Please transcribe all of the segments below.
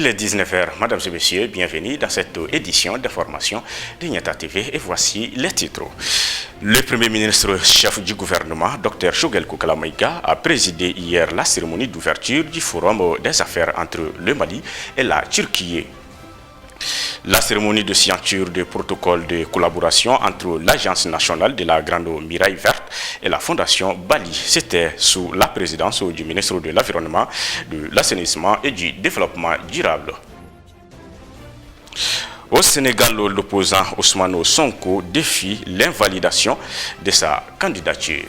est 19h, mesdames et messieurs, bienvenue dans cette édition d'information de Niata TV et voici les titres. Le Premier ministre chef du gouvernement, Dr Choguel Kokala Maïga, a présidé hier la cérémonie d'ouverture du Forum des affaires entre le Mali et la Turquie. La cérémonie de signature du protocole de collaboration entre l'Agence nationale de la Grande Muraille Verte et la Fondation Bali, c'était sous la présidence du ministre de l'Environnement, de l'Assainissement et du Développement durable. Au Sénégal, l'opposant Ousmane Sonko défie l'invalidation de sa candidature.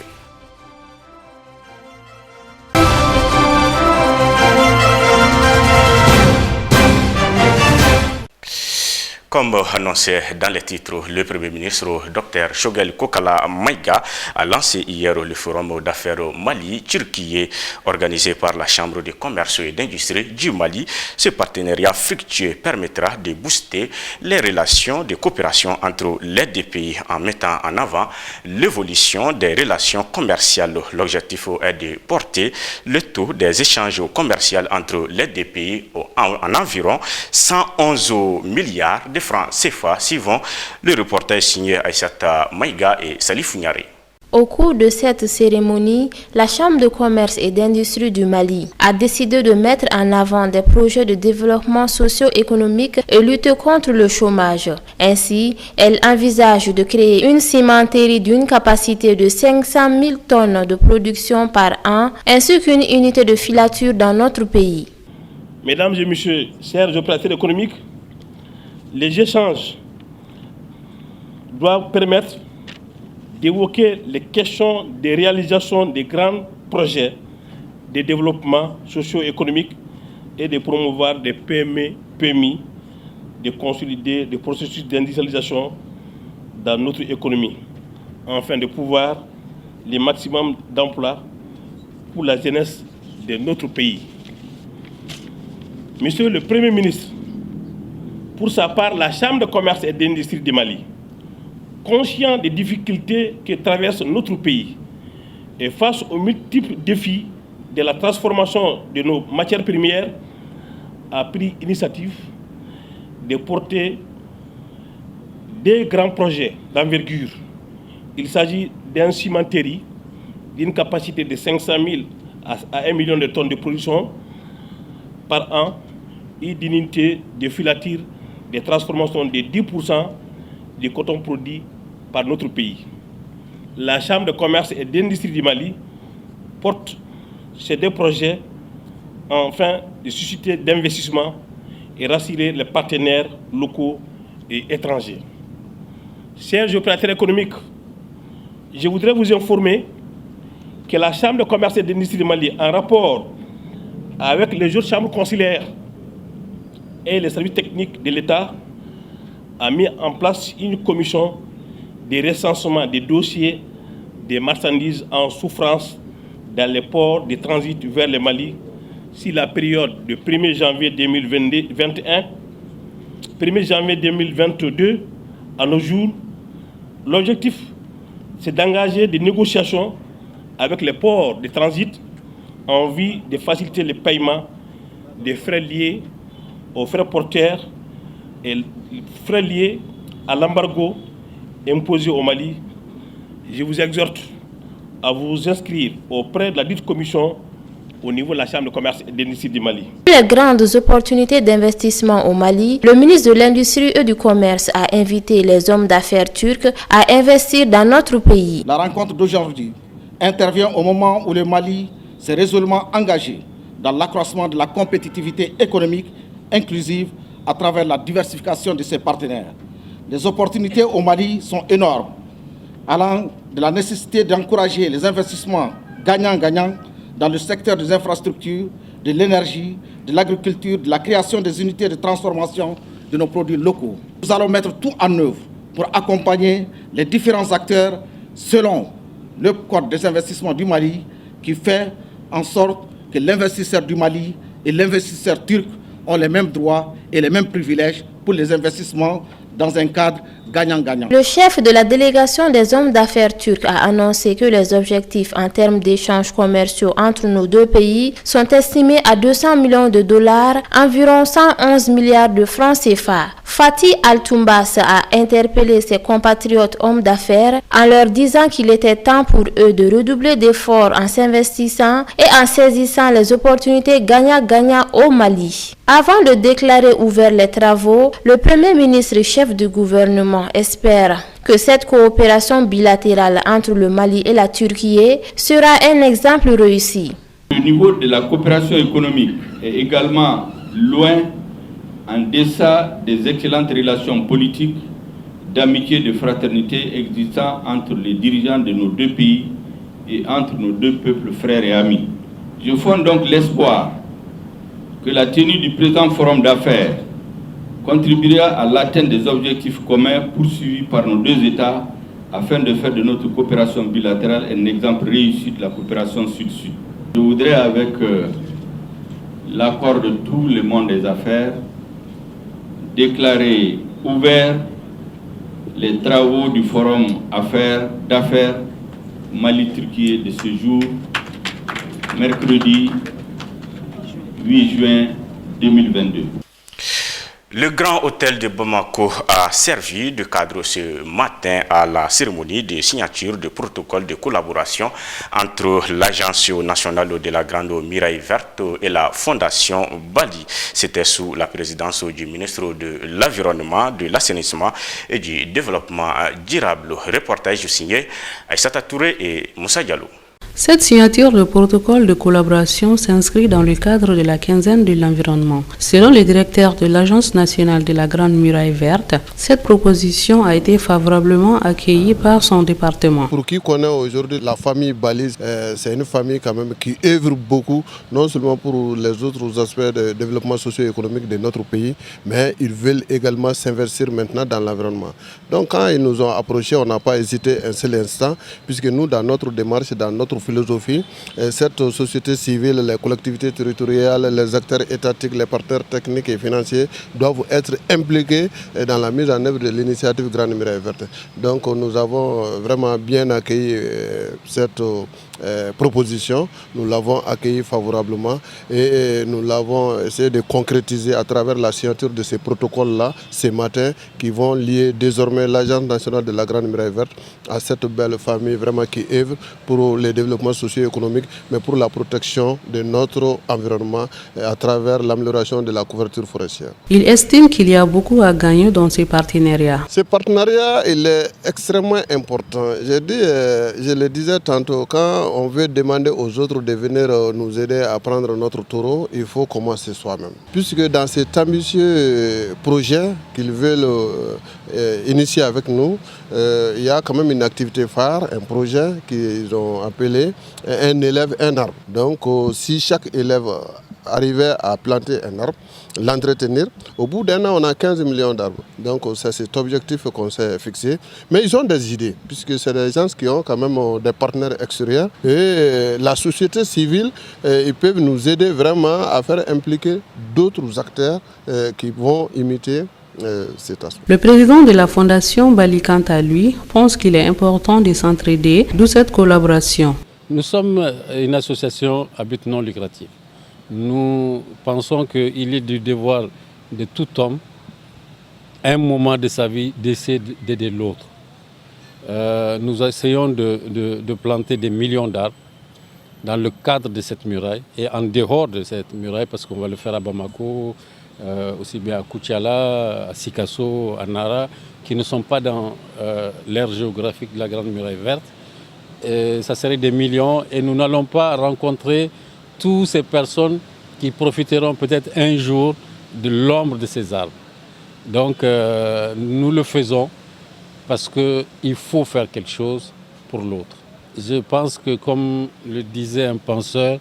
Comme annoncé dans les titres, le Premier ministre Dr Choguel Kokala Maïga a lancé hier le forum d'affaires Mali-Turquie organisé par la Chambre de commerce et d'industrie du Mali. Ce partenariat fructueux permettra de booster les relations de coopération entre les deux pays en mettant en avant l'évolution des relations commerciales. L'objectif est de porter le taux des échanges commerciaux entre les deux pays en environ 111 milliards de francs CFA, suivant le reportage signé Aïssata Maïga et Salif Niari. Au cours de cette cérémonie, la Chambre de commerce et d'industrie du Mali a décidé de mettre en avant des projets de développement socio-économique et lutter contre le chômage. Ainsi, elle envisage de créer une cimenterie d'une capacité de 500 000 tonnes de production par an, ainsi qu'une unité de filature dans notre pays. Mesdames et messieurs, chers opérateurs économiques, les échanges doivent permettre d'évoquer les questions de réalisation des grands projets de développement socio-économique et de promouvoir des PME, PMI, de consolider des processus d'industrialisation dans notre économie, afin de pouvoir le maximum d'emplois pour la jeunesse de notre pays. Monsieur le Premier ministre, pour sa part, la Chambre de commerce et d'industrie du Mali, conscient des difficultés que traverse notre pays et face aux multiples défis de la transformation de nos matières premières, a pris l'initiative de porter des grands projets d'envergure. Il s'agit d'une cimenterie d'une capacité de 500 000 à 1 million de tonnes de production par an et d'une unité de filature de transformation de 10% du coton produit par notre pays. La Chambre de commerce et d'industrie du Mali porte ces deux projets afin de susciter d'investissements et rassurer les partenaires locaux et étrangers. Chers opérateurs économiques, je voudrais vous informer que la Chambre de commerce et d'industrie du Mali, en rapport avec les autres chambres consulaires et les services techniques de l'État, a mis en place une commission de recensement des dossiers des marchandises en souffrance dans les ports de transit vers le Mali sur la période de 1er janvier 2021, 1er janvier 2022 à nos jours. L'objectif, c'est d'engager des négociations avec les ports de transit en vue de faciliter le paiement des frais liés aux frais porteurs et frais liés à l'embargo imposé au Mali. Je vous exhorte à vous inscrire auprès de la dite commission au niveau de la Chambre de commerce et d'industrie du Mali. Les grandes opportunités d'investissement au Mali, le ministre de l'Industrie et du Commerce a invité les hommes d'affaires turcs à investir dans notre pays. La rencontre d'aujourd'hui intervient au moment où le Mali s'est résolument engagé dans l'accroissement de la compétitivité économique inclusive à travers la diversification de ses partenaires. Les opportunités au Mali sont énormes, allant de la nécessité d'encourager les investissements gagnant-gagnant dans le secteur des infrastructures, de l'énergie, de l'agriculture, de la création des unités de transformation de nos produits locaux. Nous allons mettre tout en œuvre pour accompagner les différents acteurs selon le Code des investissements du Mali qui fait en sorte que l'investisseur du Mali et l'investisseur turc ont les mêmes droits et les mêmes privilèges pour les investissements dans un cadre gagnant-gagnant. Le chef de la délégation des hommes d'affaires turcs a annoncé que les objectifs en termes d'échanges commerciaux entre nos deux pays sont estimés à 200 millions de dollars, environ 111 milliards de francs CFA. Fatih Altoumbas a interpellé ses compatriotes hommes d'affaires en leur disant qu'il était temps pour eux de redoubler d'efforts en s'investissant et en saisissant les opportunités gagnant-gagnant au Mali. Avant de déclarer ouverts les travaux, le Premier ministre chef du gouvernement espère que cette coopération bilatérale entre le Mali et la Turquie sera un exemple réussi. Le niveau de la coopération économique est également loin en deçà des excellentes relations politiques, d'amitié et de fraternité existant entre les dirigeants de nos deux pays et entre nos deux peuples frères et amis. Je fonde donc l'espoir que la tenue du présent forum d'affaires contribuera à l'atteinte des objectifs communs poursuivis par nos deux États afin de faire de notre coopération bilatérale un exemple réussi de la coopération sud-sud. Je voudrais, avec l'accord de tout le monde des affaires, déclarer ouverts les travaux du forum d'affaires Mali-Turquie de ce jour, mercredi 8 juin 2022. Le Grand Hôtel de Bamako a servi de cadre ce matin à la cérémonie de signature de protocole de collaboration entre l'Agence nationale de la Grande Muraille Verte et la Fondation Bali. C'était sous la présidence du ministre de l'Environnement, de l'Assainissement et du Développement durable. Reportage signé Aïssata Touré et Moussa Diallo. Cette signature de protocole de collaboration s'inscrit dans le cadre de la quinzaine de l'environnement. Selon le directeur de l'Agence nationale de la Grande Muraille Verte, cette proposition a été favorablement accueillie par son département. Pour qui connaît aujourd'hui la famille Bali, c'est une famille quand même qui œuvre beaucoup, non seulement pour les autres aspects de développement socio-économique de notre pays, mais ils veulent également s'investir maintenant dans l'environnement. Donc quand ils nous ont approchés, on n'a pas hésité un seul instant, puisque nous, dans notre démarche, dans notre philosophie, cette société civile, les collectivités territoriales, les acteurs étatiques, les partenaires techniques et financiers doivent être impliqués dans la mise en œuvre de l'initiative Grande Muraille Verte. Donc nous avons vraiment bien accueilli cette proposition, nous l'avons accueilli favorablement et nous l'avons essayé de concrétiser à travers la signature de ces protocoles-là ce matin qui vont lier désormais l'Agence nationale de la Grande Muraille Verte à cette belle famille vraiment qui œuvre pour le développement socio-économique mais pour la protection de notre environnement à travers l'amélioration de la couverture forestière. Il estime qu'il y a beaucoup à gagner dans ces partenariats. Ce partenariat il est extrêmement important. Je le disais tantôt, quand on veut demander aux autres de venir nous aider à prendre notre taureau, il faut commencer soi-même. Puisque dans cet ambitieux projet qu'ils veulent initier avec nous, il y a quand même une activité phare, un projet qu'ils ont appelé un élève, un arbre. Donc si chaque élève arrivait à planter un arbre, l'entretenir, au bout d'un an on a 15 millions d'arbres. Donc c'est cet objectif qu'on s'est fixé. Mais ils ont des idées, puisque c'est des gens qui ont quand même des partenaires extérieurs. Et la société civile, ils peuvent nous aider vraiment à faire impliquer d'autres acteurs qui vont imiter cet aspect. Le président de la Fondation Bali, quant à lui, pense qu'il est important de s'entraider, d'où cette collaboration. Nous sommes une association à but non lucratif. Nous pensons qu'il est du devoir de tout homme, à un moment de sa vie, d'essayer d'aider l'autre. Nous essayons de planter des millions d'arbres dans le cadre de cette muraille et en dehors de cette muraille, parce qu'on va le faire à Bamako, aussi bien à Koutiala, à Sikasso, à Nara, qui ne sont pas dans l'aire géographique de la Grande Muraille Verte. Et ça serait des millions et nous n'allons pas rencontrer toutes ces personnes qui profiteront peut-être un jour de l'ombre de ces arbres. Donc nous le faisons parce qu'il faut faire quelque chose pour l'autre. Je pense que, comme le disait un penseur,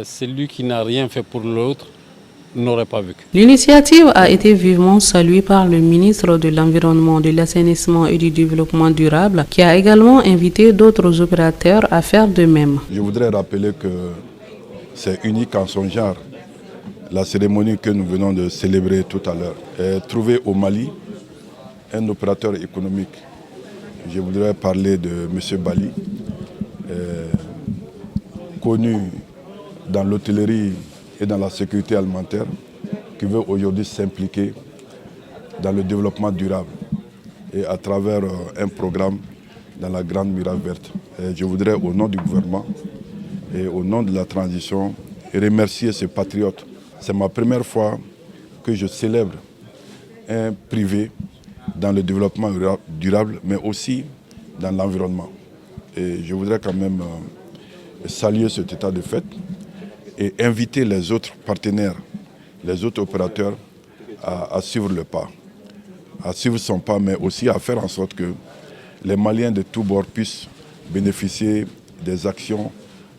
celui qui n'a rien fait pour l'autre n'aurait pas vécu. L'initiative a été vivement saluée par le ministre de l'Environnement, de l'Assainissement et du Développement durable, qui a également invité d'autres opérateurs à faire de même. Je voudrais rappeler que c'est unique en son genre. La cérémonie que nous venons de célébrer tout à l'heure est trouvée au Mali un opérateur économique. Je voudrais parler de M. Bali, connu dans l'hôtellerie et dans la sécurité alimentaire, qui veut aujourd'hui s'impliquer dans le développement durable et à travers un programme dans la Grande Muraille Verte. Et je voudrais, au nom du gouvernement et au nom de la transition, remercier ces patriotes. C'est ma première fois que je célèbre un privé dans le développement durable, mais aussi dans l'environnement. Et je voudrais quand même saluer cet état de fait et inviter les autres partenaires, les autres opérateurs à suivre le pas, à suivre son pas, mais aussi à faire en sorte que les Maliens de tous bords puissent bénéficier des actions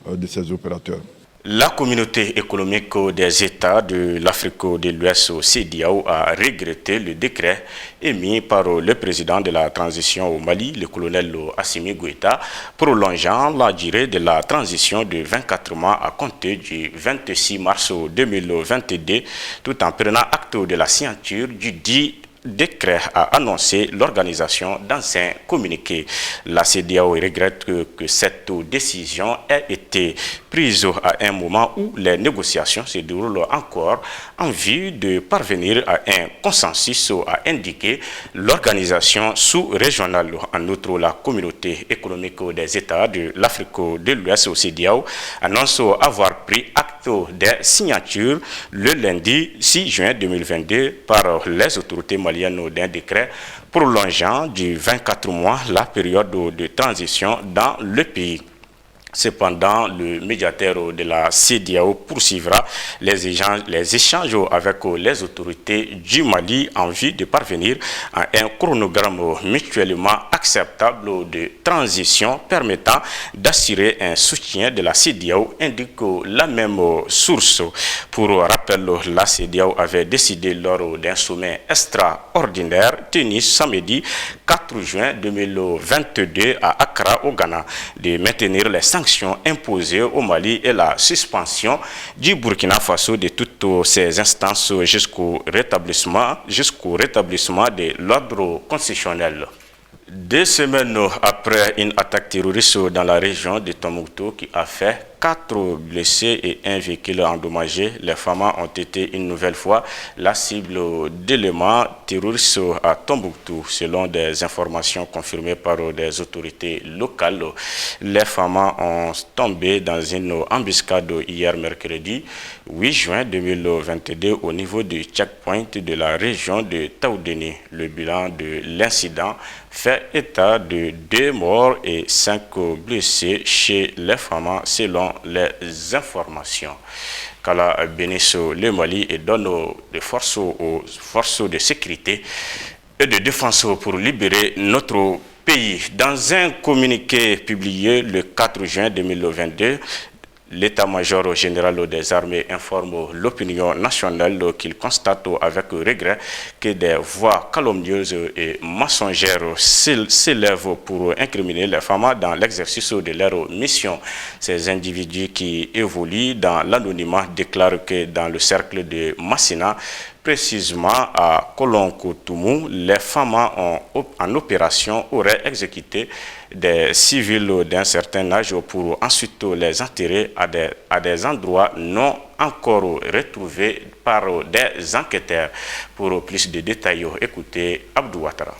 de ces opérateurs. La communauté économique des États de l'Afrique de l'Ouest, CEDEAO, a regretté le décret émis par le président de la transition au Mali, le colonel Assimi Goïta, prolongeant la durée de la transition de 24 mois à compter du 26 mars 2022, tout en prenant acte de la signature du dit décret, a annoncé l'organisation dans un communiqué. La CEDEAO regrette que cette décision ait été prise à un moment où les négociations se déroulent encore en vue de parvenir à un consensus, a indiqué l'organisation sous-régionale. En outre, la communauté économique des États de l'Afrique de l'Ouest, CEDEAO, annonce avoir pris acte des signatures le lundi 6 juin 2022 par les autorités maliennes d'un décret prolongeant du 24 mois la période de transition dans le pays. Cependant, le médiateur de la CEDEAO poursuivra les échanges avec les autorités du Mali en vue de parvenir à un chronogramme mutuellement acceptable de transition permettant d'assurer un soutien de la CEDEAO, indique la même source. Pour rappel, la CEDEAO avait décidé lors d'un sommet extraordinaire tenu samedi 4 juin 2022 à Accra, au Ghana, de maintenir les sanctions imposées au Mali et la suspension du Burkina Faso de toutes ces instances jusqu'au rétablissement de l'ordre constitutionnel. 2 semaines après une attaque terroriste dans la région de Tombouctou qui a fait 4 blessés et un véhicule endommagé, les femmes ont été une nouvelle fois la cible d'éléments terroristes à Tombouctou. Selon des informations confirmées par des autorités locales, les femmes ont tombé dans une embuscade hier mercredi 8 juin 2022 au niveau du checkpoint de la région de Taoudéni. Le bilan de l'incident fait état de 2 morts et 5 blessés chez les femmes selon les informations. Qu'Allah bénisse le Mali et donne des forces aux forces de sécurité et de défense pour libérer notre pays. Dans un communiqué publié le 4 juin 2022, l'état-major général des armées informe l'opinion nationale qu'il constate avec regret que des voix calomnieuses et mensongères s'élèvent pour incriminer les femmes dans l'exercice de leur mission. Ces individus qui évoluent dans l'anonymat déclarent que dans le cercle de Massina, précisément à Kolonkotoumou, les femmes en opération auraient exécuté des civils d'un certain âge pour ensuite les enterrer à des endroits non encore retrouvés par des enquêteurs. Pour plus de détails, écoutez Abdou Ouattara.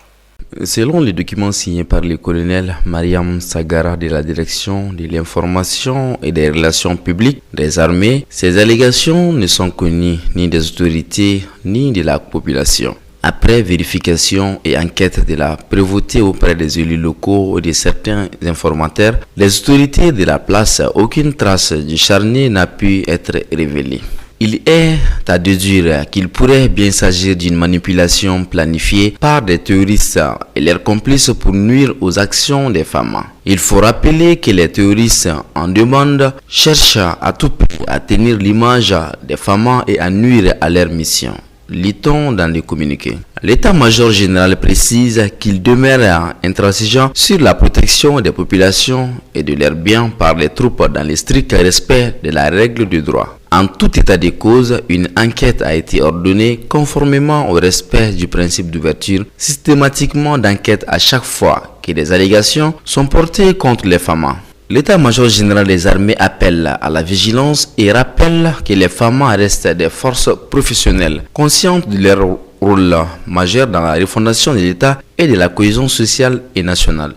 Selon les documents signés par le colonel Mariam Sagara de la direction de l'information et des relations publiques des armées, ces allégations ne sont connues ni des autorités ni de la population. Après vérification et enquête de la prévôté auprès des élus locaux et de certains informateurs, les autorités de la place, aucune trace du charnier n'a pu être révélée. Il est à déduire qu'il pourrait bien s'agir d'une manipulation planifiée par des terroristes et leurs complices pour nuire aux actions des femmes. Il faut rappeler que les terroristes en demande cherchent à tout prix à tenir l'image des femmes et à nuire à leur mission. Lit-on dans les communiqués. L'état-major général précise qu'il demeure intransigeant sur la protection des populations et de leurs biens par les troupes dans le strict respect de la règle du droit. En tout état de cause, une enquête a été ordonnée conformément au respect du principe d'ouverture systématiquement d'enquête à chaque fois que des allégations sont portées contre les FAMA. L'état-major général des armées appelle à la vigilance et rappelle que les FAMA restent des forces professionnelles, conscientes de leur rôle majeur dans la refondation de l'État et de la cohésion sociale et nationale.